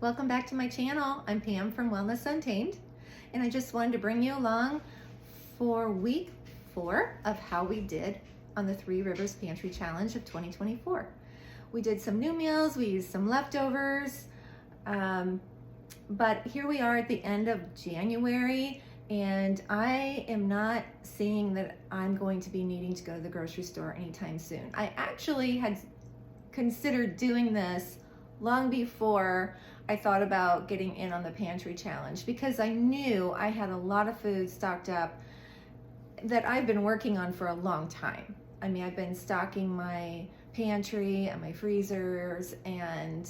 Welcome back to my channel. I'm Pam from Wellness Untamed, and I just wanted to bring you along for week 4 of how we did on the 3 Rivers Pantry Challenge of 2024. We did some new meals, we used some leftovers, but here we are at the end of January, and I am not seeing that I'm going to be needing to go to the grocery store anytime soon. I actually had considered doing this long before I thought about getting in on the pantry challenge, because I knew I had a lot of food stocked up that I've been working on for a long time. I mean, I've been stocking my pantry and my freezers and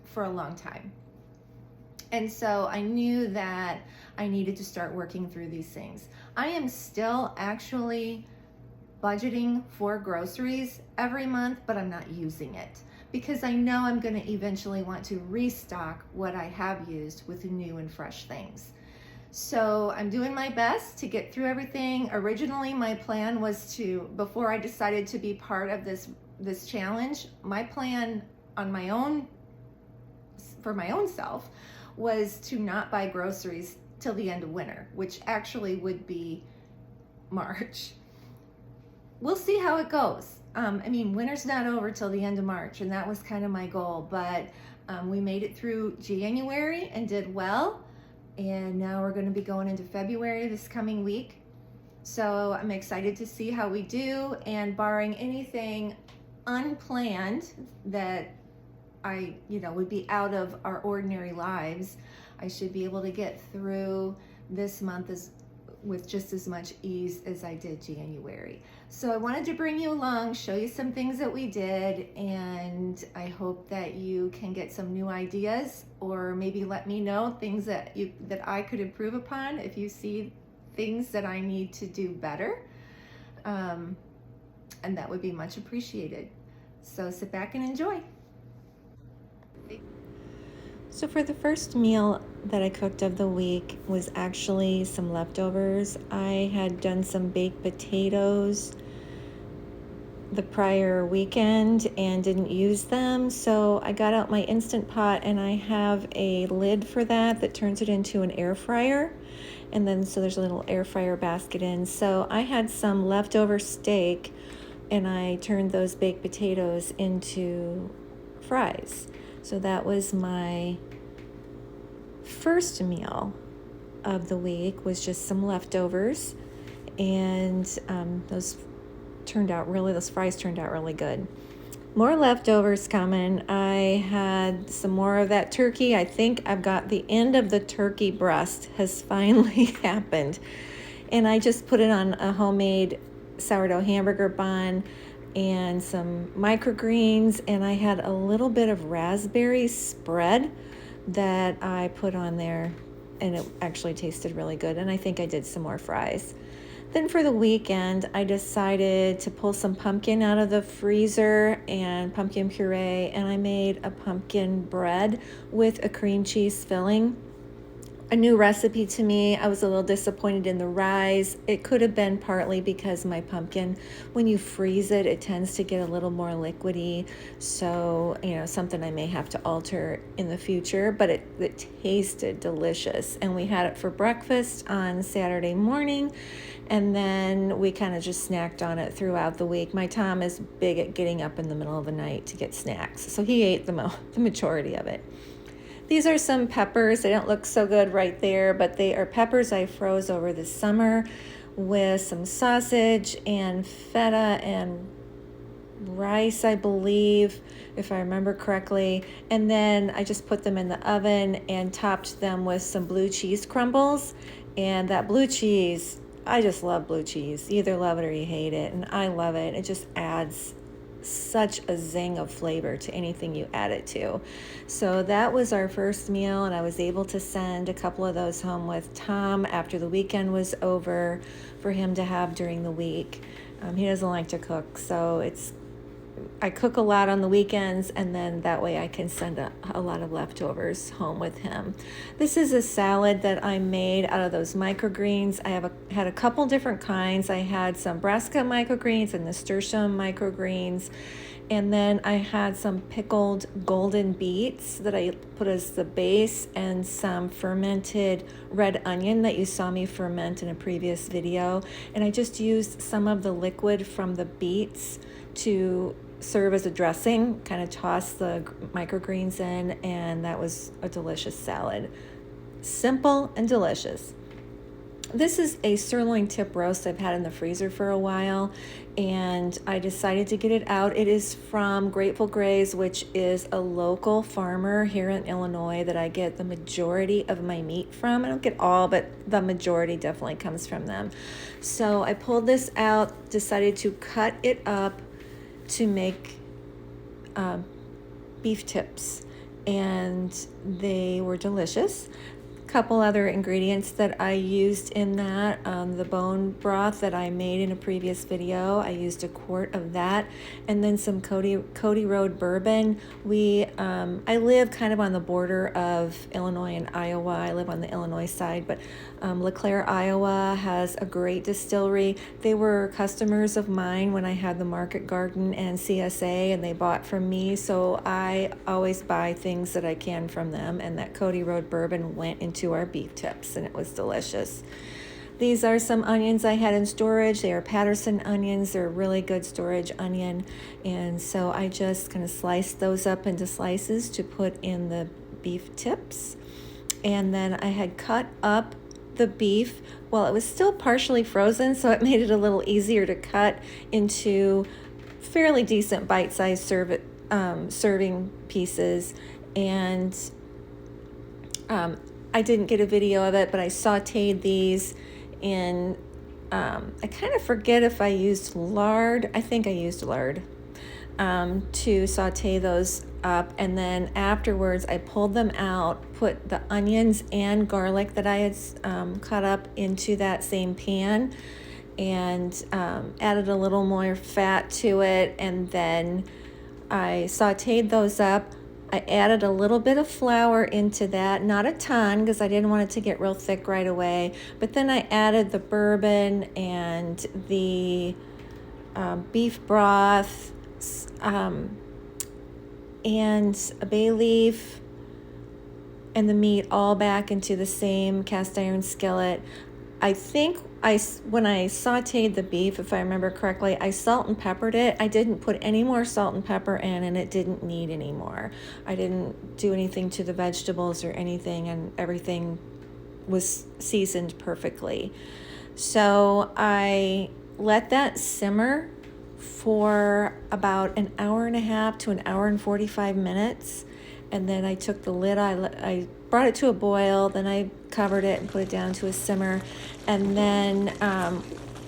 for a long time. And so I knew that I needed to start working through these things. I am still actually budgeting for groceries every month, but I'm not using it because I know I'm going to eventually want to restock what I have used with new and fresh things. So I'm doing my best to get through everything. Originally, my plan was to, before I decided to be part of this challenge, my plan on my own, for my own self, was to not buy groceries till the end of winter, which actually would be March. We'll see how it goes. I mean, winter's not over till the end of March, and that was kind of my goal, but we made it through January and did well, and now we're going to be going into February this coming week. So I'm excited to see how we do, and barring anything unplanned that would be out of our ordinary lives, I should be able to get through this month with just as much ease as I did January. So I wanted to bring you along, show you some things that we did, and I hope that you can get some new ideas, or maybe let me know things that I could improve upon if you see things that I need to do better. And that would be much appreciated. So sit back and enjoy. So for the first meal that I cooked of the week was actually some leftovers. I had done some baked potatoes the prior weekend and didn't use them, so I got out my Instant Pot, and I have a lid for that turns it into an air fryer, and then so there's a little air fryer basket in. So I had some leftover steak, and I turned those baked potatoes into fries. So that was my first meal of the week, was just some leftovers, and those fries turned out really good. More leftovers coming. I had some more of that turkey. I think I've got the end of the turkey breast has finally happened, and I just put it on a homemade sourdough hamburger bun and some microgreens, and I had a little bit of raspberry spread that I put on there, and it actually tasted really good, and I think I did some more fries. Then for the weekend, I decided to pull some pumpkin out of the freezer and pumpkin puree, and I made a pumpkin bread with a cream cheese filling. A new recipe to me. I was a little disappointed in the rise. It could have been partly because my pumpkin, when you freeze it, it tends to get a little more liquidy. So, something I may have to alter in the future, but it tasted delicious. And we had it for breakfast on Saturday morning, and then we kind of just snacked on it throughout the week. My Tom is big at getting up in the middle of the night to get snacks, so he ate the majority of it. These are some peppers. They don't look so good right there, but they are peppers I froze over the summer with some sausage and feta and rice, I believe, if I remember correctly. And then I just put them in the oven and topped them with some blue cheese crumbles. And that blue cheese, I just love blue cheese. You either love it or you hate it, and I love it. It just adds such a zing of flavor to anything you add it to. So that was our first meal, and I was able to send a couple of those home with Tom after the weekend was over for him to have during the week. He doesn't like to cook, so I cook a lot on the weekends, and then that way I can send a lot of leftovers home with him. This is a salad that I made out of those microgreens. I had a couple different kinds. I had some brassica microgreens and nasturtium microgreens, And then I had some pickled golden beets that I put as the base, and some fermented red onion that you saw me ferment in a previous video. And I just used some of the liquid from the beets to serve as a dressing, kind of toss the microgreens in, and that was a delicious salad. Simple and delicious. This is a sirloin tip roast I've had in the freezer for a while, and I decided to get it out. It is from Grateful Grays, which is a local farmer here in Illinois that I get the majority of my meat from. I don't get all, but the majority definitely comes from them. So I pulled this out, decided to cut it up to make beef tips, and they were delicious. Couple other ingredients that I used in that, the bone broth that I made in a previous video, I used a quart of that, and then some Cody Road bourbon. I live kind of on the border of Illinois and Iowa. I live on the Illinois side, but LeClaire, Iowa has a great distillery. They were customers of mine when I had the Market Garden and CSA, and they bought from me, so I always buy things that I can from them, and that Cody Road bourbon went into our beef tips, and it was delicious. These are some onions I had in storage. They are Patterson onions. They're a really good storage onion, and so I just kind of sliced those up into slices to put in the beef tips. And then I had cut up the beef while it was still partially frozen, so it made it a little easier to cut into fairly decent bite-sized serving pieces. And I didn't get a video of it, but I sauteed these in, I kind of forget if I used lard. I think I used lard to saute those up. And then afterwards, I pulled them out, put the onions and garlic that I had cut up into that same pan, and added a little more fat to it. And then I sauteed those up. I added a little bit of flour into that, not a ton because I didn't want it to get real thick right away. But then I added the bourbon and the beef broth and a bay leaf and the meat all back into the same cast iron skillet. I think when I sauteed the beef, if I remember correctly, I salt and peppered it. I didn't put any more salt and pepper in, and it didn't need any more. I didn't do anything to the vegetables or anything, and everything was seasoned perfectly. So I let that simmer for about an hour and a half to an hour and 45 minutes. And then I took the lid, I brought it to a boil, then I covered it and put it down to a simmer. And then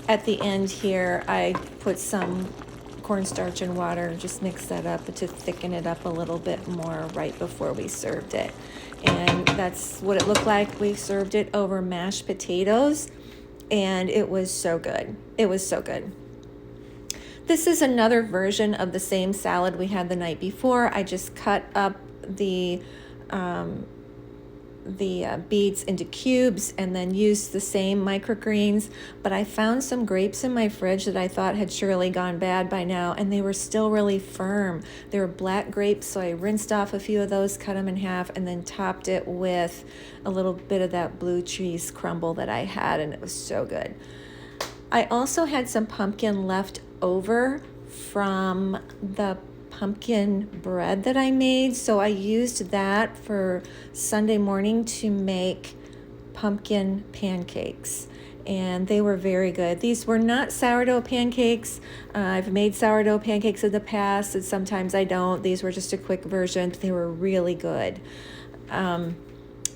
at the end here, I put some cornstarch and water and just mixed that up to thicken it up a little bit more right before we served it. And that's what it looked like. We served it over mashed potatoes, and it was so good. It was so good. This is another version of the same salad we had the night before. I just cut up the beets into cubes and then used the same microgreens, but I found some grapes in my fridge that I thought had surely gone bad by now, and they were still really firm. They were black grapes, so I rinsed off a few of those, cut them in half, and then topped it with a little bit of that blue cheese crumble that I had, and it was so good. I also had some pumpkin left over from the pumpkin bread that I made, so I used that for Sunday morning to make pumpkin pancakes, and they were very good. These were not sourdough pancakes. I've made sourdough pancakes in the past, and sometimes I don't. These were just a quick version. They were really good. And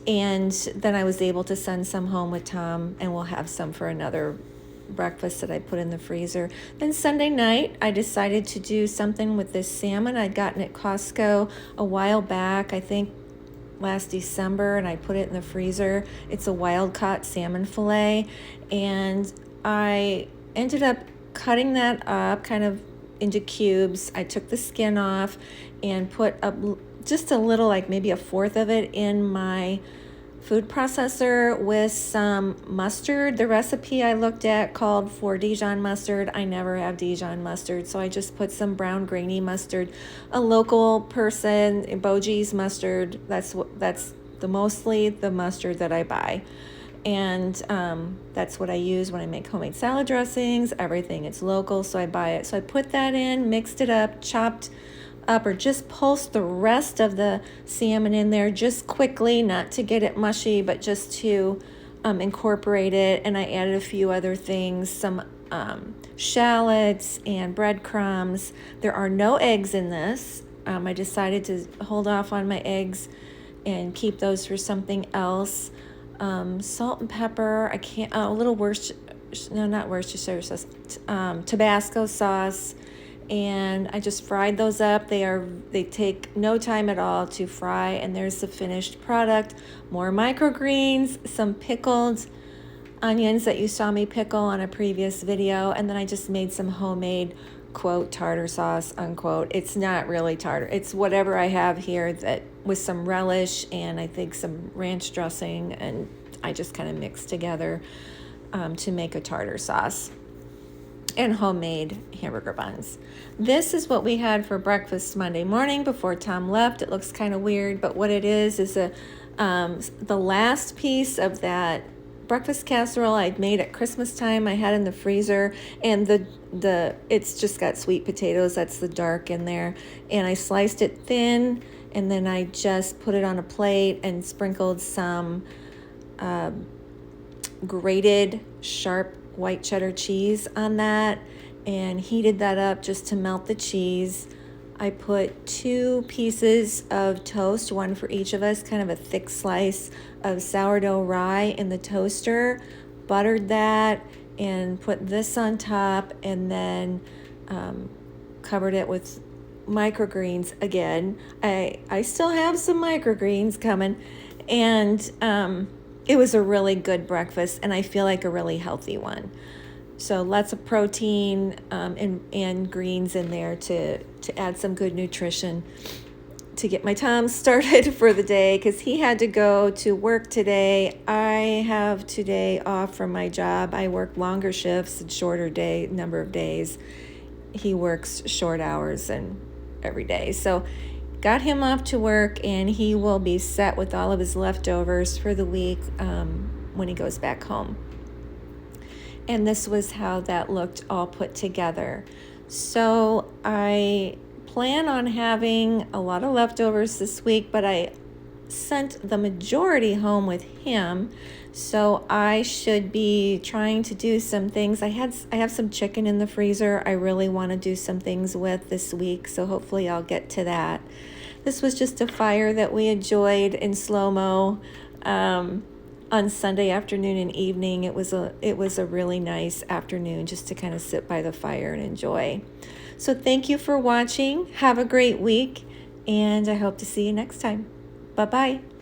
then I was able to send some home with Tom, and we'll have some for another breakfast that I put in the freezer. Then Sunday night, I decided to do something with this salmon I'd gotten at Costco a while back, I think last December, and I put it in the freezer. It's a wild caught salmon fillet, and I ended up cutting that up kind of into cubes. I took the skin off and put just a little, like maybe a fourth of it in my food processor with some mustard. The recipe I looked at called for Dijon mustard. I never have Dijon mustard, so I just put some brown grainy mustard. A local person, Boji's mustard, that's mostly the mustard that I buy. And that's what I use when I make homemade salad dressings, everything. It's local, so I buy it. So I put that in, mixed it up, chopped up, or just pulsed the rest of the salmon in there just quickly, not to get it mushy, but just to incorporate it. And I added a few other things, some shallots and breadcrumbs. There are no eggs in this. I decided to hold off on my eggs and keep those for something else. Salt and pepper. A little Worcestershire sauce, Tabasco sauce, and I just fried those up. They take no time at all to fry, and there's the finished product. More microgreens, some pickled onions that you saw me pickle on a previous video, and then I just made some homemade, quote, tartar sauce, unquote. It's not really tartar. It's whatever I have here, that with some relish and I think some ranch dressing, and I just kind of mixed together to make a tartar sauce, and homemade hamburger buns. This is what we had for breakfast Monday morning before Tom left. It looks kind of weird, but what it is the last piece of that breakfast casserole I'd made at Christmas time. I had in the freezer, and it's just got sweet potatoes. That's the dark in there, and I sliced it thin, and then I just put it on a plate and sprinkled some grated sharp white cheddar cheese on that, and heated that up just to melt the cheese. I put 2 pieces of toast, one for each of us, kind of a thick slice of sourdough rye in the toaster, buttered that, and put this on top, and then covered it with microgreens again. I still have some microgreens coming, and it was a really good breakfast, and I feel like a really healthy one. So lots of protein and greens in there to add some good nutrition to get my Tom started for the day, because he had to go to work today. I have today off from my job. I work longer shifts and shorter number of days. He works short hours and every day. So got him off to work, and he will be set with all of his leftovers for the week when he goes back home. And this was how that looked all put together. So I plan on having a lot of leftovers this week, but I sent the majority home with him. So I should be trying to do some things. I have some chicken in the freezer I really want to do some things with this week, so hopefully I'll get to that. This was just a fire that we enjoyed in slow-mo on Sunday afternoon and evening. It was a really nice afternoon just to kind of sit by the fire and enjoy. So thank you for watching. Have a great week, and I hope to see you next time. Bye-bye.